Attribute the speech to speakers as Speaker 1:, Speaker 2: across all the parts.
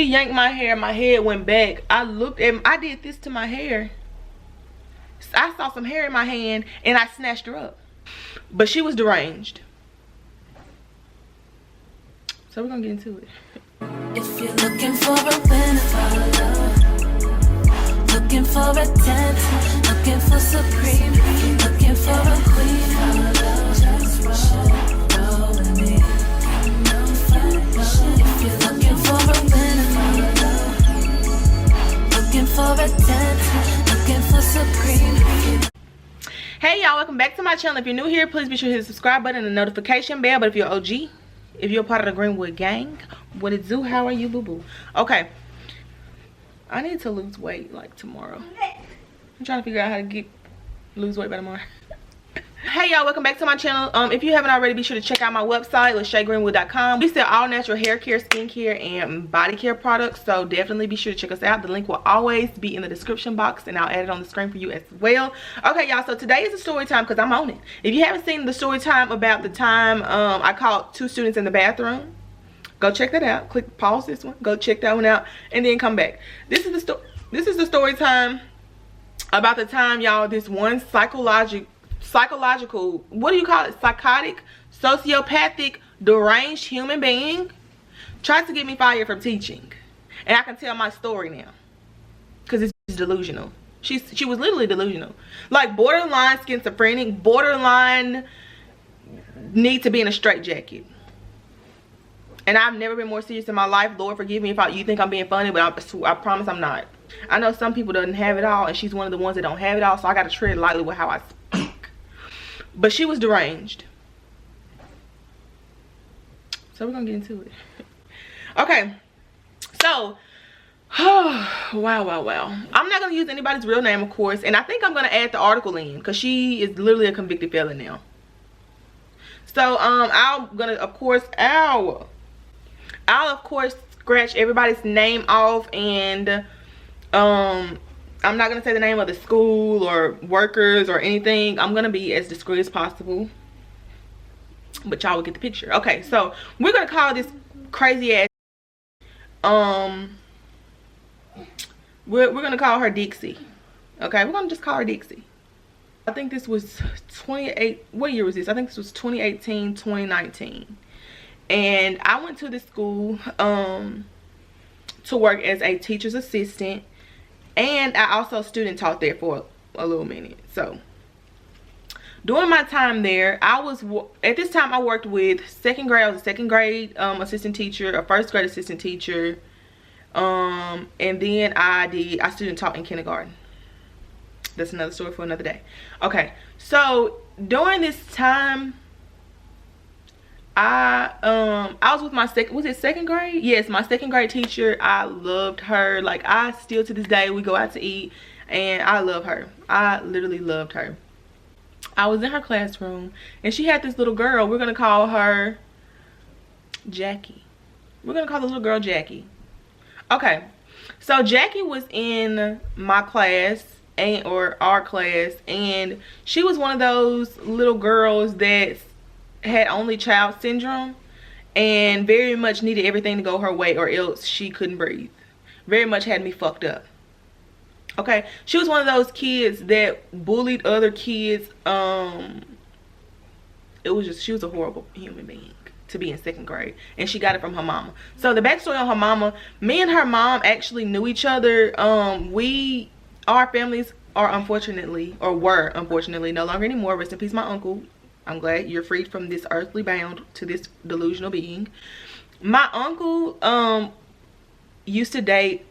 Speaker 1: She yanked my hair, my head went back. I did this to my hair. I saw some hair in my hand and I snatched her up. But she was deranged. So we're gonna get into it.
Speaker 2: If you're looking for a winner, looking for a 10, looking for supreme, looking for a queen, just roll with me. If you're looking for a winner, looking for a 10, looking for supreme.
Speaker 1: Hey y'all, welcome back to my channel. If you're new here, please be sure to hit the subscribe button and the notification bell. But if you're OG, if you're part of the Greenwood gang, what it do? How are you, boo boo? Okay, I need to lose weight like tomorrow. I'm trying to figure out how to lose weight by tomorrow. Hey y'all, welcome back to my channel. If you haven't already, be sure to check out my website, LaShay.Greenwood.com. We sell all natural hair care, skincare, and body care products, so definitely be sure to check us out. The link will always be in the description box, and I'll add it on the screen for you as well. Okay y'all, so today is a story time because I'm on it. If you haven't seen the story time about the time I caught 2 students in the bathroom, go check that out. Pause this one, go check that one out, and then come back. This is the story time about the time, y'all, this one psychological, what do you call it, psychotic, sociopathic, deranged human being tried to get me fired from teaching. And I can tell my story now because it's delusional. She was literally delusional, like borderline schizophrenic, borderline need to be in a straitjacket. And I've never been more serious in my life. Lord forgive me if you think I'm being funny, but I promise I'm not. I know some people doesn't have it all, and she's one of the ones that don't have it all, so I gotta tread lightly with how I speak. But she was deranged. So we're gonna get into it. Okay, so wow. I'm not gonna use anybody's real name, of course, and I think I'm gonna add the article in because she is literally a convicted felon now. So I'll of course scratch everybody's name off, and I'm not gonna say the name of the school or workers or anything. I'm gonna be as discreet as possible, but y'all will get the picture. Okay, so we're gonna call this crazy ass we're gonna call her Dixie. Okay, we're gonna just call her Dixie. I think this was 28, what year was this? I think this was 2018, 2019. And I went to this school to work as a teacher's assistant, and I also student taught there for a little minute. So during my time there, at this time I worked with second grade. I was a second grade assistant teacher, a first grade assistant teacher, and then I student taught in kindergarten. That's another story for another day. Okay, so during this time I was with my second grade? Yes, my second grade teacher. I loved her. Like, I still to this day, we go out to eat and I love her. I literally loved her. I was in her classroom and she had this little girl. We're gonna call her Jackie. We're gonna call the little girl Jackie. Okay, so Jackie was in my class, or our class, and she was one of those little girls that had only child syndrome and very much needed everything to go her way or else she couldn't breathe. Very much had me fucked up. Okay, she was one of those kids that bullied other kids. She was a horrible human being to be in second grade, and she got it from her mama. So the backstory on her mama, me and her mom actually knew each other. Our families are unfortunately, or were unfortunately, no longer anymore. Rest in peace, my uncle. I'm glad you're freed from this earthly bound to this delusional being. My uncle used to date,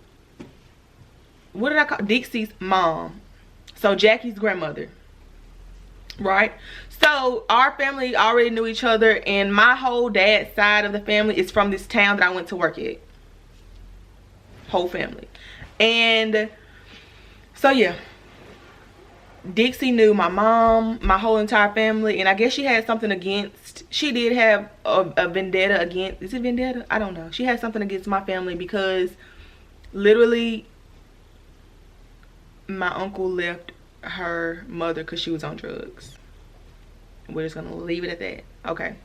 Speaker 1: what did I call Dixie's mom, so Jackie's grandmother, right? So our family already knew each other, and my whole dad's side of the family is from this town that I went to work at. Whole family. And so yeah, Dixie knew my mom, my whole entire family, and I guess she had something against, she did have a vendetta against, is it vendetta? I don't know. She had something against my family because literally my uncle left her mother because she was on drugs. We're just gonna leave it at that. Okay,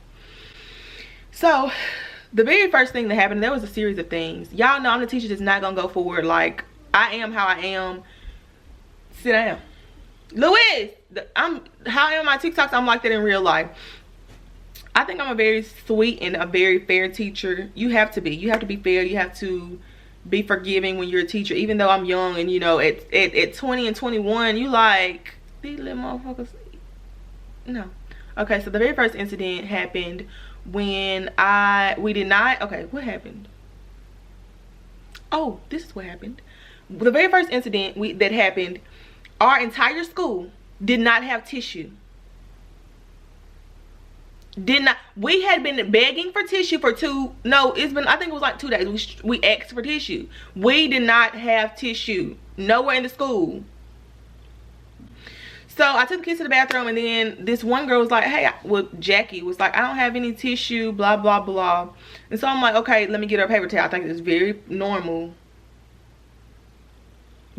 Speaker 1: so the very first thing that happened, there was a series of things. Y'all know I'm the teacher that's not gonna go forward. Like, I am how I am. Sit down. Louis, how I am on my TikToks, I'm like that in real life. I think I'm a very sweet and a very fair teacher. You have to be. You have to be fair. You have to be forgiving when you're a teacher. Even though I'm young and, you know, at 20 and 21, you like, these little motherfuckers. No. Okay, so the very first incident happened when what happened? Oh, this is what happened. The very first incident that happened, our entire school did not have tissue. We had been begging for tissue for I think it was like 2 days. We asked for tissue. We did not have tissue nowhere in the school. So I took the kids to the bathroom, and then this one girl was like, hey, Jackie was like, I don't have any tissue, blah, blah, blah. And so I'm like, okay, let me get her a paper towel. I think it's very normal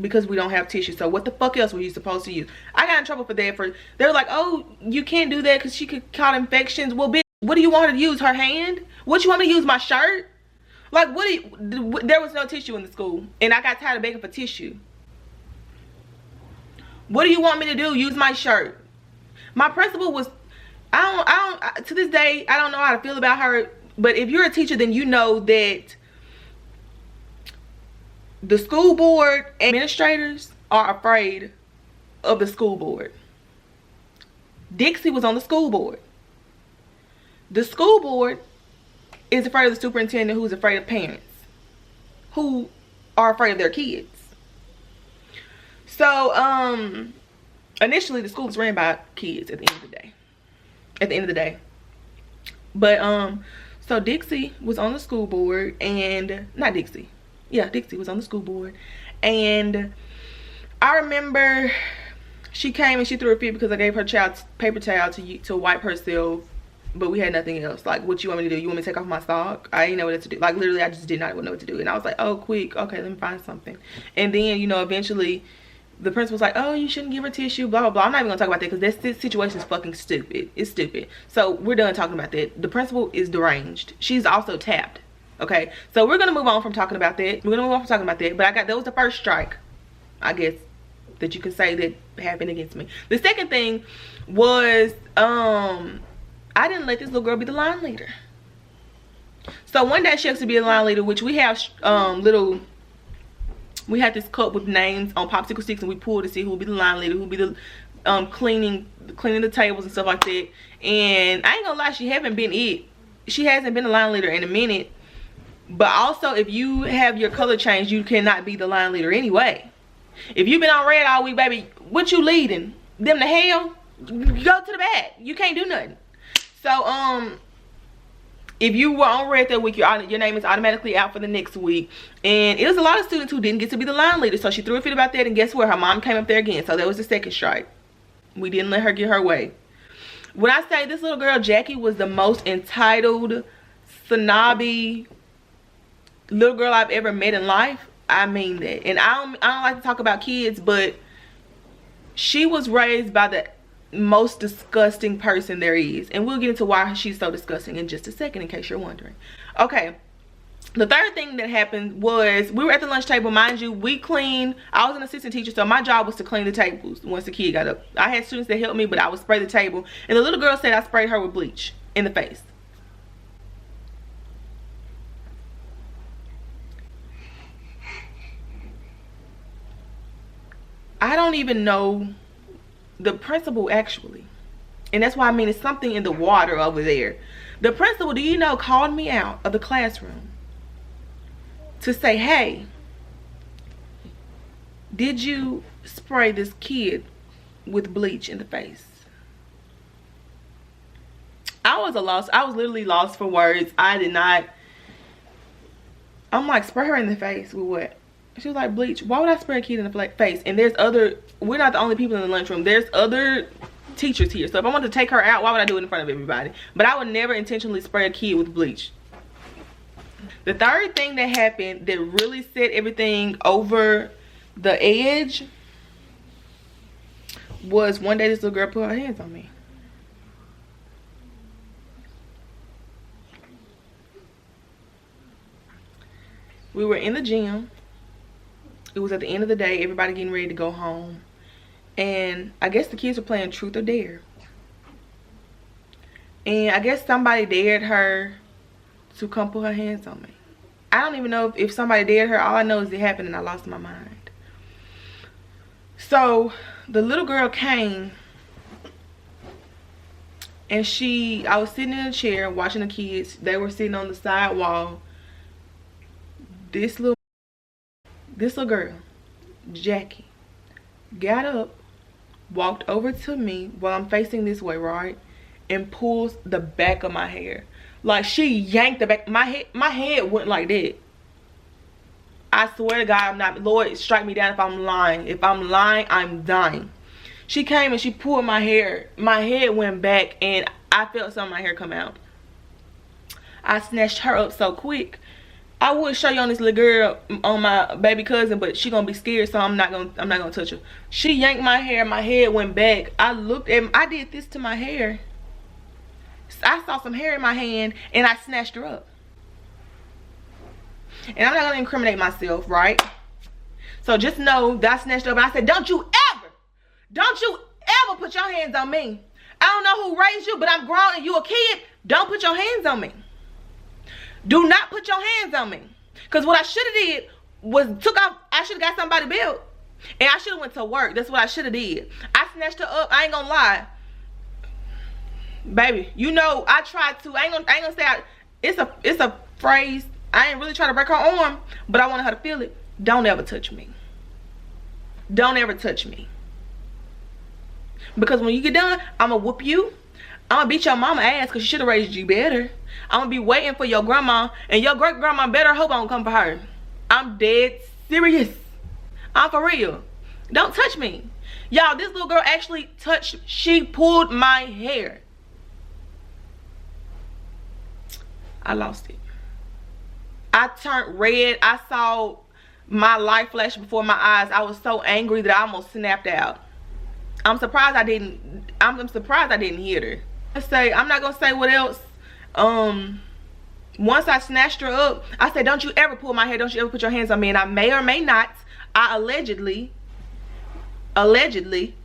Speaker 1: because we don't have tissue. So what the fuck else were you supposed to use? I got in trouble for that. They were like, oh, you can't do that because she could cause infections. Well, bitch, what do you want her to use? Her hand? What you want me to use? My shirt? Like, there was no tissue in the school, and I got tired of begging for tissue. What do you want me to do? Use my shirt? My principal was, to this day, I don't know how to feel about her. But if you're a teacher, then you know that the school board administrators are afraid of the school board. Dixie was on the school board. The school board is afraid of the superintendent, who's afraid of parents who are afraid of their kids. So, initially the school was ran by kids at the end of the day. But, so Dixie was on the school board, and, Dixie was on the school board. And I remember she came and she threw a fit because I gave her child paper towel to wipe herself, but we had nothing else. Like, what you want me to do? You want me to take off my sock? I didn't know what to do. Like, literally, I just did not know what to do. And I was like, oh, quick. Okay, let me find something. And then, you know, eventually the principal's like, oh, you shouldn't give her tissue, blah, blah, blah. I'm not even gonna talk about that because this situation is fucking stupid. It's stupid. So we're done talking about that. The principal is deranged. She's also tapped. Okay, so we're gonna move on from talking about that. But that was the first strike, I guess, that you can say that happened against me. The second thing was, I didn't let this little girl be the line leader. So one day she has to be a line leader, which we have we had this cup with names on popsicle sticks, and we pulled to see who would be the line leader, who would be the cleaning the tables and stuff like that. And I ain't gonna lie, she hasn't been a line leader in a minute. But also, if you have your color changed, you cannot be the line leader anyway. If you've been on red all week, baby, what you leading? Them to hell? Go to the back. You can't do nothing. So, if you were on red that week, your name is automatically out for the next week. And it was a lot of students who didn't get to be the line leader. So she threw a fit about that, and guess what? Her mom came up there again. So that was the second strike. We didn't let her get her way. When I say this little girl, Jackie, was the most entitled, snobby little girl I've ever met in life, I mean that. And I don't like to talk about kids, but she was raised by the most disgusting person there is, and we'll get into why she's so disgusting in just a second, in case you're wondering. Okay, the third thing that happened was we were at the lunch table. Mind you, I was an assistant teacher, so my job was to clean the tables once the kid got up. I had students that helped me, but I would spray the table, and the little girl said I sprayed her with bleach in the face. I don't even know the principal, actually, and that's why I mean it's something in the water over there. The principal, do you know, called me out of the classroom to say, hey, did you spray this kid with bleach in the face? I was literally lost for words. I'm like, spray her in the face with what? She was like, bleach. Why would I spray a kid in the face? And we're not the only people in the lunchroom. There's other teachers here. So if I wanted to take her out, why would I do it in front of everybody? But I would never intentionally spray a kid with bleach. The third thing that happened that really set everything over the edge was one day this little girl put her hands on me. We were in the gym. It was at the end of the day, everybody getting ready to go home. And I guess the kids were playing truth or dare. And I guess somebody dared her to come put her hands on me. I don't even know if somebody dared her. All I know is it happened and I lost my mind. So the little girl came and I was sitting in a chair watching the kids. They were sitting on the side wall. This little girl, Jackie, got up, walked over to me while I'm facing this way, right? And pulls the back of my hair. Like, she yanked the back. My head went like that. I swear to God, I'm not. Lord, strike me down if I'm lying. If I'm lying, I'm dying. She came and she pulled my hair. My head went back and I felt some of my hair come out. I snatched her up so quick. I would show you on this little girl, on my baby cousin, but she gonna be scared, so I'm not gonna touch her. She yanked my hair. My head went back. I looked at. I did this to my hair. I saw some hair in my hand and I snatched her up. And I'm not gonna incriminate myself, right? So just know that I snatched her up and I said, don't you ever put your hands on me. I don't know who raised you, but I'm grown and you a kid. Don't put your hands on me. Do not put your hands on me. Because what I should have did was I should have got somebody built. And I should have went to work. That's what I should have did. I snatched her up. I ain't gonna lie. Baby, you know I tried to. I ain't gonna say it's a phrase. I ain't really trying to break her arm, but I wanted her to feel it. Don't ever touch me. Don't ever touch me. Because when you get done, I'm gonna whoop you. I'm gonna beat your mama ass because she should have raised you better. I'm gonna be waiting for your grandma, and your great grandma better hope I don't come for her. I'm dead serious. I'm for real. Don't touch me. Y'all, this little girl actually she pulled my hair. I lost it. I turned red. I saw my life flash before my eyes. I was so angry that I almost snapped out. I'm surprised I didn't hit her. I'm not gonna say what else. Once I snatched her up, I said, don't you ever pull my hair, don't you ever put your hands on me. And I may or may not, I allegedly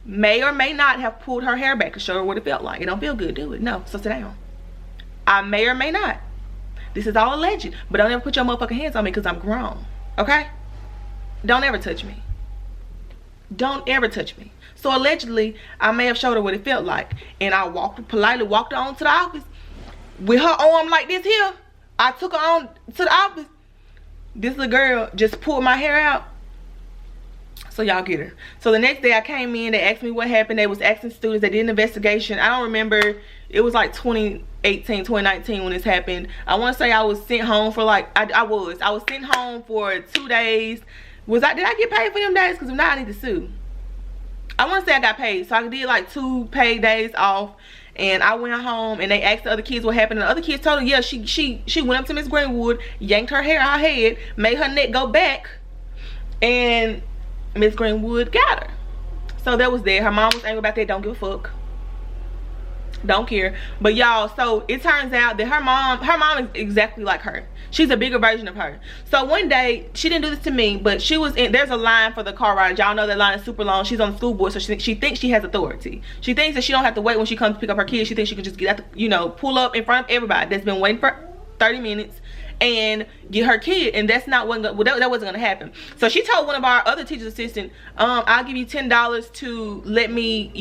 Speaker 1: may or may not have pulled her hair back to show her what it felt like. It don't feel good, do it? No, so sit down. I may or may not. This is all alleged, but don't ever put your motherfucking hands on me because I'm grown, okay? Don't ever touch me. Don't ever touch me. So allegedly, I may have showed her what it felt like, and I politely walked her on to the office with her arm like this here. I took her on to the office. This little girl just pulled my hair out. So y'all get her. So the next day I came in, they asked me what happened. They was asking students, they did an investigation. I don't remember, it was like 2018, 2019 when this happened. I want to say I was sent home for like, I was sent home for 2 days. Did I get paid for them days? Because if not, I need to sue. I want to say I got paid. So I did like 2 paid days off. And I went home and they asked the other kids what happened. And the other kids told her, yeah, she went up to Miss Greenwood, yanked her hair out her head, made her neck go back, and Miss Greenwood got her. So that was there. Her mom was angry about that. Don't give a fuck. Don't care. But y'all, so it turns out that her mom is exactly like her. She's a bigger version of her. So one day, she didn't do this to me, but she was in, there's a line for the car ride. Y'all know that line is super long. She's on the school board, so she thinks she has authority. She thinks that she don't have to wait when she comes to pick up her kids. She thinks she can just get out the, pull up in front of everybody that's been waiting for 30 minutes and get her kid. And that's not what, that wasn't gonna happen. So she told one of our other teacher's assistant, I'll give you $10 to let me,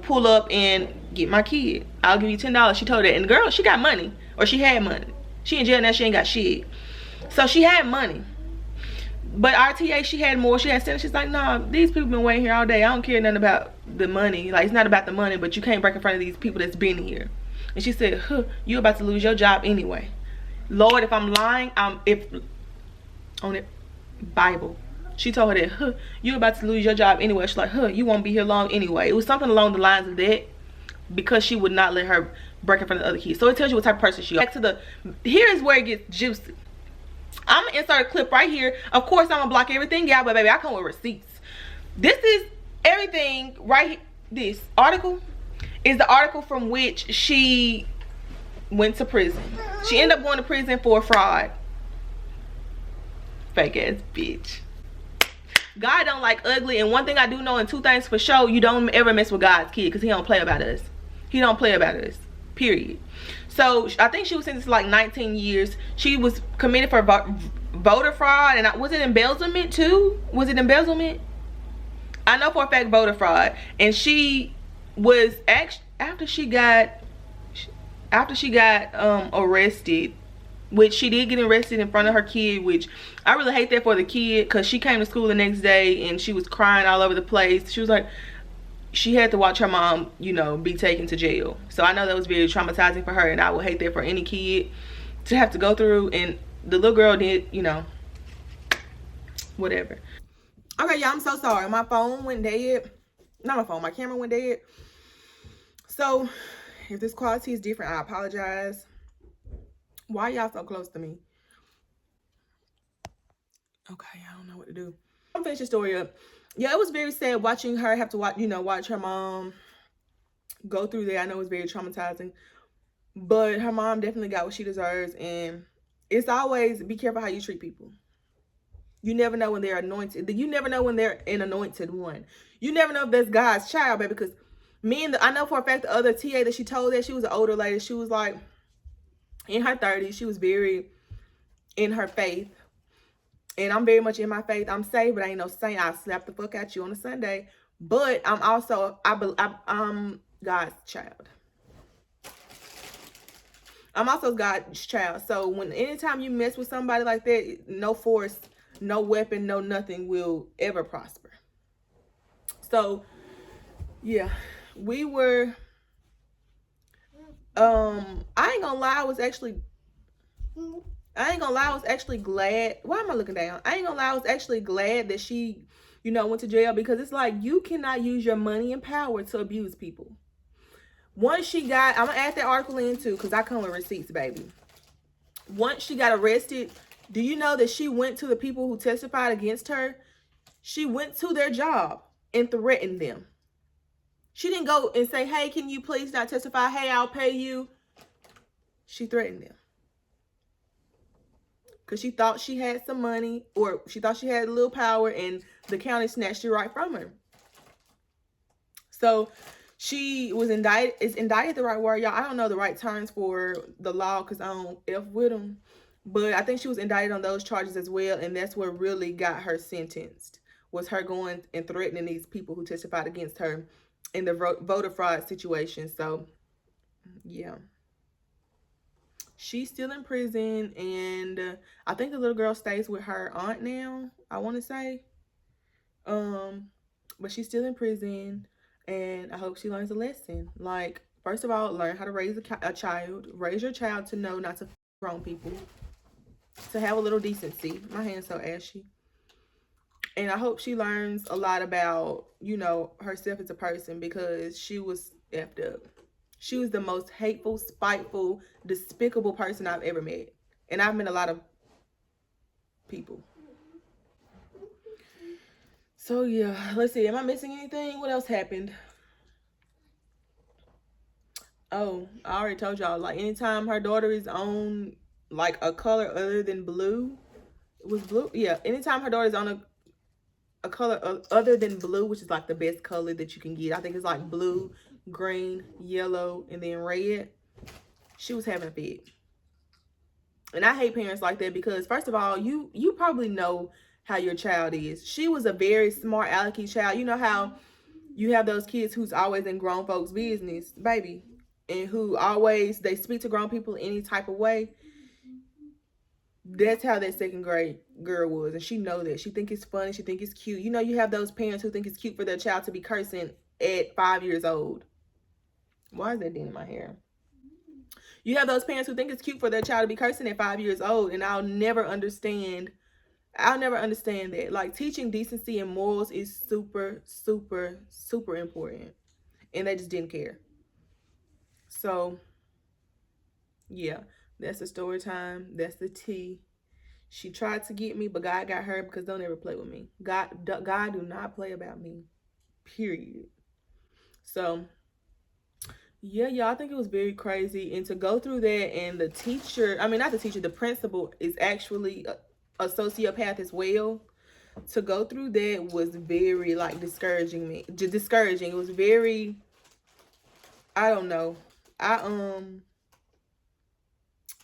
Speaker 1: pull up and get my kid. I'll give you $10. She told that. And the girl, she got money, or she had money. She in jail now, she ain't got shit. So she had money. But RTA, she had more. She had sense. She's like, nah, these people been waiting here all day. I don't care nothing about the money. Like, it's not about the money, but you can't break in front of these people that's been here. And she said, you about to lose your job anyway. Lord, if I'm lying, on it, Bible. She told her that, you about to lose your job anyway. She's like, you won't be here long anyway. It was something along the lines of that, because she would not let her break in front of the other kids. So it tells you what type of person she is. Back to here's where it gets juicy. I'm gonna insert a clip right here. Of course, I'm gonna block everything out, but baby, I come with receipts. This is everything right here. This article is the article from which she went to prison. She ended up going to prison for fraud. Fake ass bitch. God don't like ugly, and one thing I do know, and two things for sure, you don't ever mess with God's kid, because he don't play about us. He don't play about us, period. So I think she was sentenced to like 19 years. She was committed for voter fraud, and was it embezzlement too? Was it embezzlement? I know for a fact voter fraud. And she was after she got arrested, which she did get arrested in front of her kid, which I really hate that for the kid, because she came to school the next day and she was crying all over the place. She was like, she had to watch her mom, you know, be taken to jail. So I know that was very traumatizing for her, and I would hate that for any kid to have to go through. And the little girl did, you know, whatever. Okay, y'all, I'm so sorry. My phone went dead. Not my phone, my camera went dead. So if this quality is different, I apologize. Why y'all so close to me? Okay, I don't know what to do. I'm finish the story up. Yeah, it was very sad watching her have to watch, you know, watch her mom go through that. I know it was very traumatizing, but her mom definitely got what she deserves. And it's always, be careful how you treat people. You never know when they're anointed. You never know when they're an anointed one. You never know if that's God's child, baby. Because I know for a fact the other TA that she told that, she was an older lady. She was like in her 30s. She was very in her faith. And I'm very much in my faith. I'm saved, but I ain't no saint. I'll slap the fuck at you on a Sunday. But I'm also, I'm God's child. I'm also God's child. So anytime you mess with somebody like that, no force, no weapon, no nothing will ever prosper. So, yeah. We were, I ain't gonna lie, I was actually glad. Why am I looking down? I ain't gonna lie, I was actually glad that she, you know, went to jail, because it's like, you cannot use your money and power to abuse people. Once she got, I'm gonna add that article in too, because I come with receipts, baby. Once she got arrested, do you know that she went to the people who testified against her? She went to their job and threatened them. She didn't go and say, hey, can you please not testify? Hey, I'll pay you. She threatened them. Because she thought she had some money, or she thought she had a little power, and the county snatched it right from her. So she was indicted. Is indicted the right word, y'all? I don't know the right terms for the law, because I don't F with them. But I think she was indicted on those charges as well. And that's what really got her sentenced, was her going and threatening these people who testified against her in the voter fraud situation. So, yeah. She's still in prison, and I think the little girl stays with her aunt now, I want to say. But she's still in prison, and I hope she learns a lesson. Like, first of all, learn how to raise a child. Raise your child to know not to f wrong people, to have a little decency. My hand's so ashy. And I hope she learns a lot about, you know, herself as a person, because she was effed up. She was the most hateful, spiteful, despicable person I've ever met. And I've met a lot of people. So, yeah. Let's see. Am I missing anything? What else happened? Oh, I already told y'all. Like, anytime her daughter is on, like, a color other than blue. It was blue? Yeah. Anytime her daughter is on a color other than blue, which is, like, the best color that you can get. I think it's, like, blue, green, yellow, and then red. She was having a fit. And I hate parents like that, because first of all, you probably know how your child is. She was a very smart alecky child. You know how you have those kids who's always in grown folks' business, baby, and who always, they speak to grown people any type of way. That's how that second grade girl was, and she know that. She think it's funny, she think it's cute. You know, you have those parents who think it's cute for their child to be cursing at 5 years old. Why is that dent in my hair? You have those parents who think it's cute for their child to be cursing at 5 years old, and I'll never understand that. Like, teaching decency and morals is super, super, super important, and they just didn't care. So, yeah, that's the story time. That's the tea. She tried to get me, but God got her, because don't ever play with me. God do not play about me, period. So, yeah, y'all, I think it was very crazy. And to go through that, and the teacher, I mean, not the teacher, the principal is actually a sociopath as well. To go through that was very like discouraging. It was very, I don't know.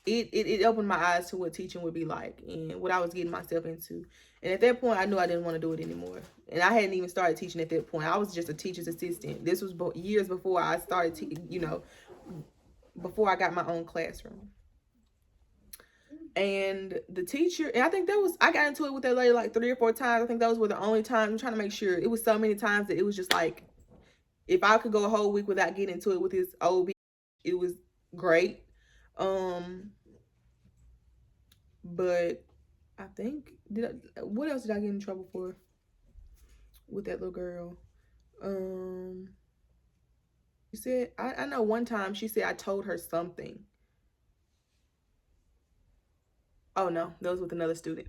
Speaker 1: It opened my eyes to what teaching would be like and what I was getting myself into. And at that point, I knew I didn't want to do it anymore. And I hadn't even started teaching at that point. I was just a teacher's assistant. This was years before I started teaching, you know, before I got my own classroom. And the teacher, and I think I got into it with that lady like 3 or 4 times. I think those were the only times. I'm trying to make sure. It was so many times that it was just like, if I could go a whole week without getting into it with his old bitch, it was great. But I think, what else did I get in trouble for with that little girl? She said, I know one time she said I told her something. Oh no, that was with another student.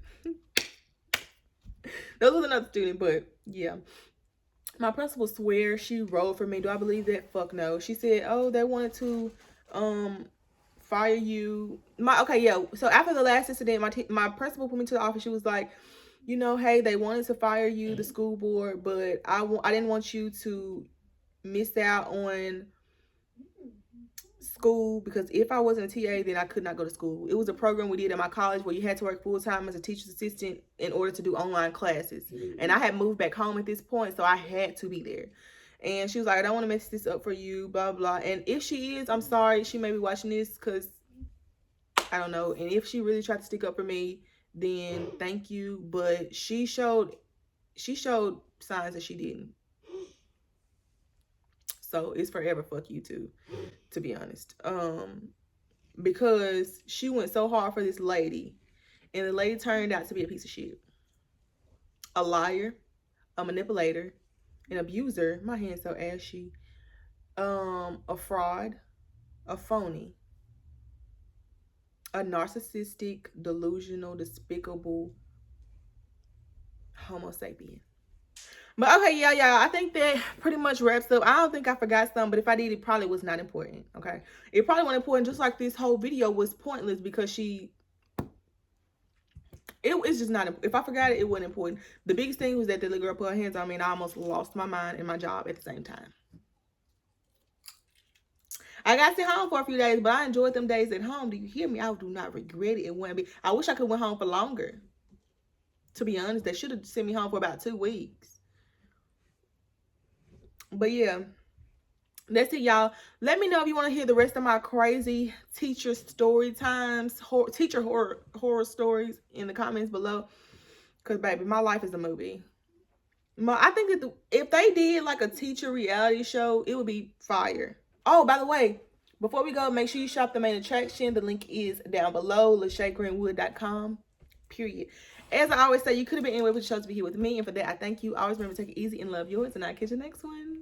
Speaker 1: But yeah. My principal swears she wrote for me. Do I believe that? Fuck no. She said, oh, they wanted to fire you. So after the last incident, my principal put me to the office. She was like, you know, hey, they wanted to fire you, the school board, but I didn't want you to miss out on school, because if I wasn't a TA, then I could not go to school. It was a program we did at my college where you had to work full-time as a teacher's assistant in order to do online classes. And I had moved back home at this point, so I had to be there. And she was like, I don't want to mess this up for you, blah, blah. And if she is, I'm sorry. She may be watching this because I don't know. And if she really tried to stick up for me, then thank you. But she showed signs that she didn't. So it's forever fuck you too, to be honest. Because she went so hard for this lady, and the lady turned out to be a piece of shit. A liar, a manipulator, an abuser. My hand's so ashy. A fraud, a phony, a narcissistic, delusional, despicable Homo sapien. But okay, y'all, I think that pretty much wraps up. I don't think I forgot something, but if I did, it probably was not important, okay? It probably wasn't important, just like this whole video was pointless because it's just not, if I forgot it, it wasn't important. The biggest thing was that the little girl put her hands on me and I almost lost my mind and my job at the same time. I got sent home for a few days, but I enjoyed them days at home. Do you hear me? I do not regret it. It wouldn't be. I wish I could have went home for longer. To be honest, they should have sent me home for about 2 weeks. But yeah, that's it, y'all. Let me know if you want to hear the rest of my crazy teacher story times, teacher horror stories in the comments below. Because, baby, my life is a movie. I think that if they did like a teacher reality show, it would be fire. Oh, by the way, before we go, make sure you shop The Main Attraction. The link is down below, LaShay.Greenwood.com, period. As I always say, you could have been anywhere, but you chose to be here with me. And for that, I thank you. Always remember to take it easy and love yours. And I'll catch you next one.